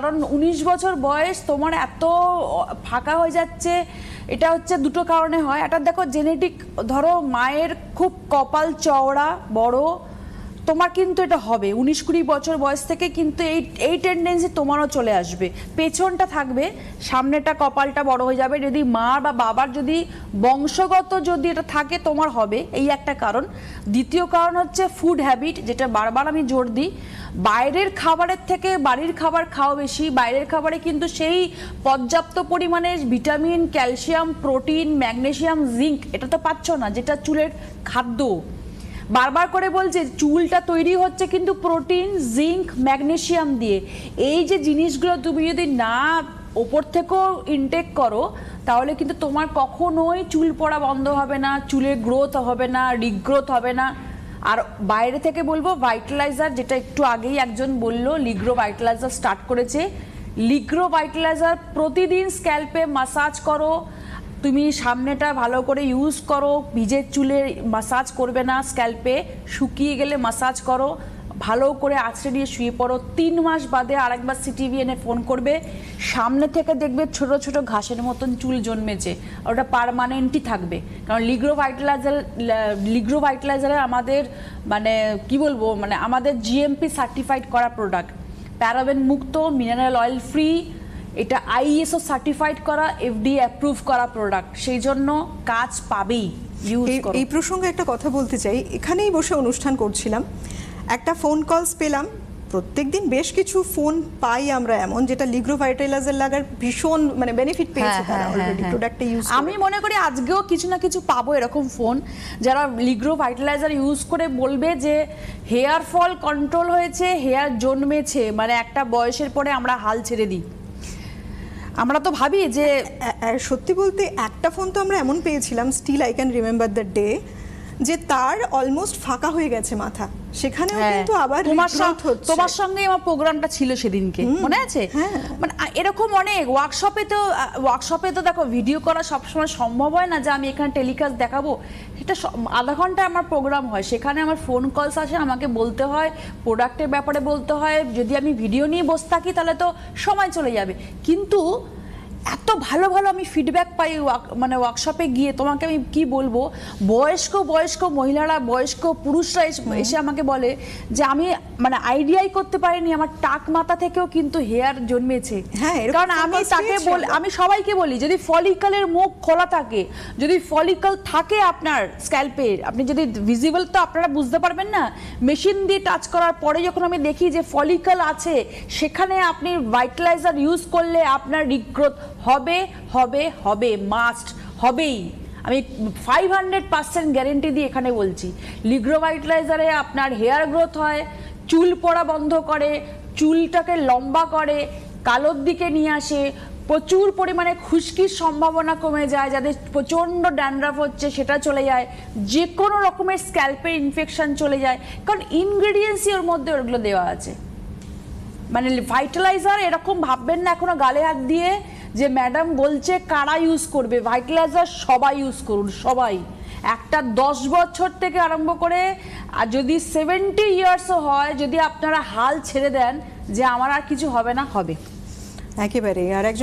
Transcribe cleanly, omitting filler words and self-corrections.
কারণ 19 বছর বয়স তোমার এত ফাঁকা হয়ে যাচ্ছে, এটা হচ্ছে দুটো কারণে হয়। একটা দেখো জেনেটিক, ধরো মায়ের খুব কপাল চওড়া বড়, তোমার কিন্তু এটা হবে 19-20 বছর বয়স থেকে, কিন্তু এই টেন্ডেন্সি তোমারও চলে আসবে। পেছনটা থাকবে, সামনেটা কপালটা বড় হয়ে যাবে। যদি মা বা বাবার যদি বংশগত যদি এটা থাকে তোমার হবে, এই একটা কারণ। দ্বিতীয় কারণ হচ্ছে ফুড হ্যাবিট, যেটা বারবার আমি জোর দিই, বাইরের খাবারের থেকে বাড়ির খাবার খাও বেশি। বাইরের খাবারে কিন্তু সেই পর্যাপ্ত পরিমাণে vitamin, calcium, protein, magnesium, zinc এটা তো পাচ্ছ না, যেটা চুলের খাদ্য। বারবার করে বলছে চুলটা তৈরি হচ্ছে কিন্তু প্রোটিন, জিঙ্ক, ম্যাগনেসিয়াম দিয়ে। এই যে জিনিসগুলো তুমি যদি না ওপর থেকেও ইনটেক করো, তাহলে কিন্তু তোমার কখনোই চুল পড়া বন্ধ হবে না, চুলের গ্রোথ হবে না, রিগ্রোথ হবে না। আর বাইরে থেকে বলবো ভাইটালাইজার, যেটা একটু আগেই একজন বললো লিগ্রো ভাইটালাইজার স্টার্ট করেছে। লিগ্রো ভাইটালাইজার প্রতিদিন স্ক্যাল্পে মাসাজ করো, তুমি সামনেটা ভালো করে ইউজ করো, ভিজের চুলে মাসাজ করবে না, স্ক্যাল্পে শুকিয়ে গেলে মাসাজ করো, ভালো করে আছড়ে দিয়ে শুয়ে পড়ো। 3 মাস বাদে আরেকবার সিটিভি এনে ফোন করবে, সামনে থেকে দেখবে ছোট ছোট ঘাসের মতন চুল জন্মেছে, ওটা পার্মানেন্টই থাকবে। কারণ লিগ্রো ভাইটালাইজারে আমাদের মানে কি বলবো, মানে আমাদের জিএমপি সার্টিফাইড করা প্রোডাক্ট, প্যারাবেন মুক্ত, মিনারেল অয়েল ফ্রি, এটা আইএসও সার্টিফাইড করা, এফডি অ্যাপ্রুভ করা প্রোডাক্ট, সেই জন্য কাজ পাবেই। এই প্রসঙ্গে একটা কথা বলতে চাই, এখানেই বসে অনুষ্ঠান করছিলাম, একটা ফোন কলস পেলাম। প্রত্যেকদিন বেশ কিছু ফোন পাই আমরা এমন, যেটা লিগ্রো ভাইটালাইজার লাগার ভীষণ মানে বেনিফিট পেয়েছে তারা অলরেডি প্রোডাক্টটা ইউজ করে। আমি মনে করি আজকেও কিছু না কিছু পাবো এরকম ফোন, যারা লিগ্রো ভাইটালাইজার ইউজ করে বলবে যে হেয়ার ফল কন্ট্রোল হয়েছে, হেয়ার জন্মেছে। মানে একটা বয়সের পরে আমরা হাল ছেড়ে দিই, আমরা তো ভাবি যে সত্যি বলতে একটা ফোন তো আমরা এমন পেয়েছিলাম, still I can remember the day, যে তার অলমোস্ট ফাঁকা হয়ে গেছে মাথা, সেখানেও কিন্তু আবার রিগ্রোথ হচ্ছে। তোমার সঙ্গে আমার প্রোগ্রামটা ছিল সেদিনকে, মনে আছে? মানে এরকম অনেক ওয়ার্কশপে তো দেখো ভিডিও করা সবসময় সম্ভব হয় না, যে আমি এখানে টেলিকাস্ট দেখাবো। এটা আধা ঘন্টা আমার প্রোগ্রাম হয়, সেখানে আমার ফোন কলস আসে, আমাকে বলতে হয় প্রোডাক্টের ব্যাপারে, বলতে হয়। যদি আমি ভিডিও নিয়ে বসে থাকি তাহলে তো সময় চলে যাবে। কিন্তু এত ভালো ভালো আমি ফিডব্যাক পাই মানে ওয়ার্কশপে গিয়ে, তোমাকে আমি কি বলবো, বয়স্ক মহিলারা, বয়স্ক পুরুষরা এসে আমাকে বলে যে আমি মানে আইডিয়াই করতে পারিনি আমার টাক মাথা থেকেও কিন্তু হেয়ার জন্মেছে। কারণ আমি সবাইকে বলি, যদি ফলিকলের মুখ খোলা থাকে, যদি ফলিকল থাকে আপনার স্ক্যাল্পে, আপনি যদি ভিজিবল, তো আপনারা বুঝতে পারবেন না। মেশিন দিয়ে টাচ করার পরে যখন আমি দেখি যে ফলিকল আছে, সেখানে আপনি ভাইটালাইজার ইউজ করলে আপনার রিগ্রোথ হবে হবে হবে, মাস্ট হবেই। আমি 500% গ্যারেন্টি দিয়ে এখানে বলছি। লিগ্রো ভাইটালাইজারে আপনার হেয়ার গ্রোথ হয়, চুল পড়া বন্ধ করে, চুলটাকে লম্বা করে, কালোর দিকে নিয়ে আসে, প্রচুর পরিমাণে খুশকির সম্ভাবনা কমে যায়, যাদের প্রচণ্ড ড্যান্ড্রাফ হচ্ছে সেটা চলে যায়, যে কোনো রকমের স্ক্যাল্পের ইনফেকশন চলে যায়। কারণ ইনগ্রেডিয়েন্টসই ওর মধ্যে ওগুলো দেওয়া আছে। মানে ভাইটালাইজার এরকম ভাববেন না এখনো গালে হাত দিয়ে যে ম্যাডাম বলছে কারা ইউজ করবে। ভাইটালাইজার সবাই ইউজ করুন, সবাই। একটা 10 বছর থেকে আরম্ভ করে, আর যদি 70 ইয়ার্সও হয়, যদি আপনারা হাল ছেড়ে দেন যে আমার আর কিছু হবে না, হবে একেবারে। আর একজন